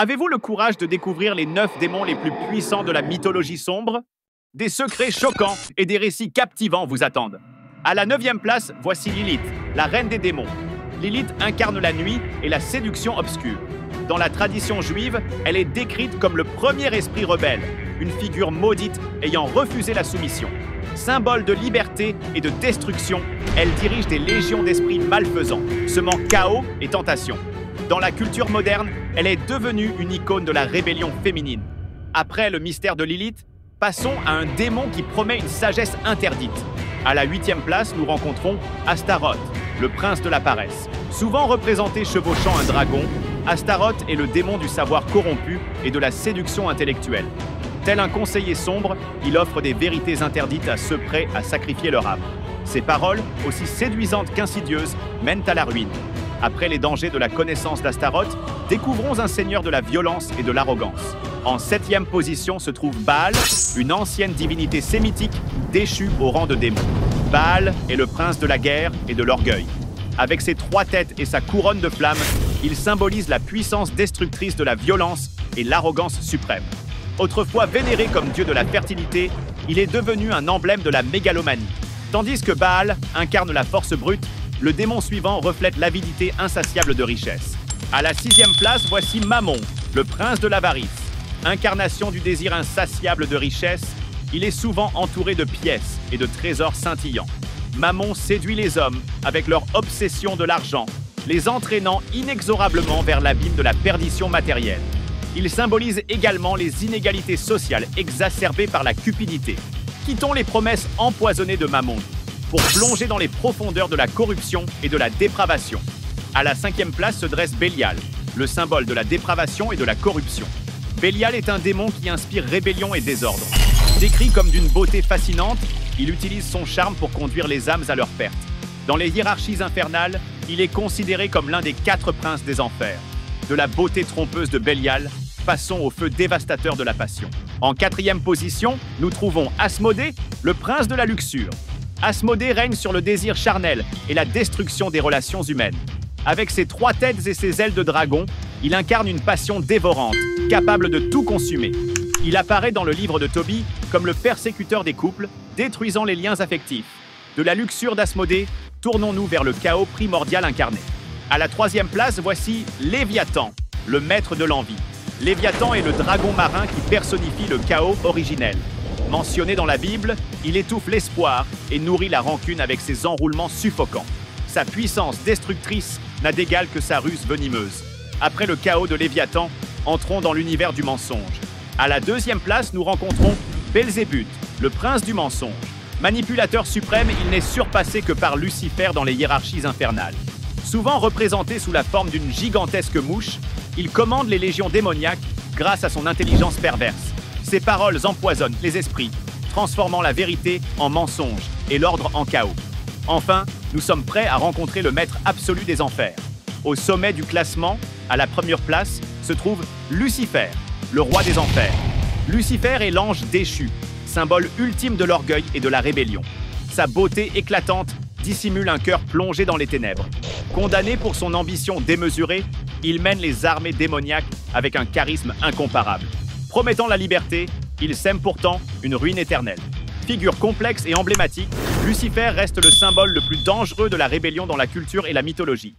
Avez-vous le courage de découvrir les 9 démons les plus puissants de la mythologie sombre? Des secrets choquants et des récits captivants vous attendent. À la 9e place, voici Lilith, la reine des démons. Lilith incarne la nuit et la séduction obscure. Dans la tradition juive, elle est décrite comme le premier esprit rebelle, une figure maudite ayant refusé la soumission. Symbole de liberté et de destruction, elle dirige des légions d'esprits malfaisants, semant chaos et tentation. Dans la culture moderne, elle est devenue une icône de la rébellion féminine. Après le mystère de Lilith, passons à un démon qui promet une sagesse interdite. À la 8e place, nous rencontrons Astaroth, le prince de la paresse. Souvent représenté chevauchant un dragon, Astaroth est le démon du savoir corrompu et de la séduction intellectuelle. Tel un conseiller sombre, il offre des vérités interdites à ceux prêts à sacrifier leur âme. Ses paroles, aussi séduisantes qu'insidieuses, mènent à la ruine. Après les dangers de la connaissance d'Astaroth, découvrons un seigneur de la violence et de l'arrogance. En 7e position se trouve Baal, une ancienne divinité sémitique déchue au rang de démon. Baal est le prince de la guerre et de l'orgueil. Avec ses 3 têtes et sa couronne de flammes, il symbolise la puissance destructrice de la violence et l'arrogance suprême. Autrefois vénéré comme dieu de la fertilité, il est devenu un emblème de la mégalomanie. Tandis que Baal incarne la force brute, le démon suivant reflète l'avidité insatiable de richesse. À la 6e place, voici Mammon, le prince de l'avarice. Incarnation du désir insatiable de richesse, il est souvent entouré de pièces et de trésors scintillants. Mammon séduit les hommes avec leur obsession de l'argent, les entraînant inexorablement vers l'abîme de la perdition matérielle. Il symbolise également les inégalités sociales exacerbées par la cupidité. Quittons les promesses empoisonnées de Mammon pour plonger dans les profondeurs de la corruption et de la dépravation. À la 5e place se dresse Bélial, le symbole de la dépravation et de la corruption. Bélial est un démon qui inspire rébellion et désordre. Décrit comme d'une beauté fascinante, il utilise son charme pour conduire les âmes à leur perte. Dans les hiérarchies infernales, il est considéré comme l'un des 4 princes des enfers. De la beauté trompeuse de Bélial, passons au feu dévastateur de la passion. En 4e position, nous trouvons Asmodée, le prince de la luxure. Asmodée règne sur le désir charnel et la destruction des relations humaines. Avec ses 3 têtes et ses ailes de dragon, il incarne une passion dévorante, capable de tout consumer. Il apparaît dans le livre de Tobie comme le persécuteur des couples, détruisant les liens affectifs. De la luxure d'Asmodée, tournons-nous vers le chaos primordial incarné. À la 3e place, voici Léviathan, le maître de l'envie. Léviathan est le dragon marin qui personnifie le chaos originel. Mentionné dans la Bible, il étouffe l'espoir et nourrit la rancune avec ses enroulements suffocants. Sa puissance destructrice n'a d'égal que sa ruse venimeuse. Après le chaos de Léviathan, entrons dans l'univers du mensonge. À la 2e place, nous rencontrons Belzébuth, le prince du mensonge. Manipulateur suprême, il n'est surpassé que par Lucifer dans les hiérarchies infernales. Souvent représenté sous la forme d'une gigantesque mouche, il commande les légions démoniaques grâce à son intelligence perverse. Ses paroles empoisonnent les esprits, transformant la vérité en mensonge et l'ordre en chaos. Enfin, nous sommes prêts à rencontrer le maître absolu des enfers. Au sommet du classement, à la 1re place, se trouve Lucifer, le roi des enfers. Lucifer est l'ange déchu, symbole ultime de l'orgueil et de la rébellion. Sa beauté éclatante dissimule un cœur plongé dans les ténèbres. Condamné pour son ambition démesurée, il mène les armées démoniaques avec un charisme incomparable. Promettant la liberté, il sème pourtant une ruine éternelle. Figure complexe et emblématique, Lucifer reste le symbole le plus dangereux de la rébellion dans la culture et la mythologie.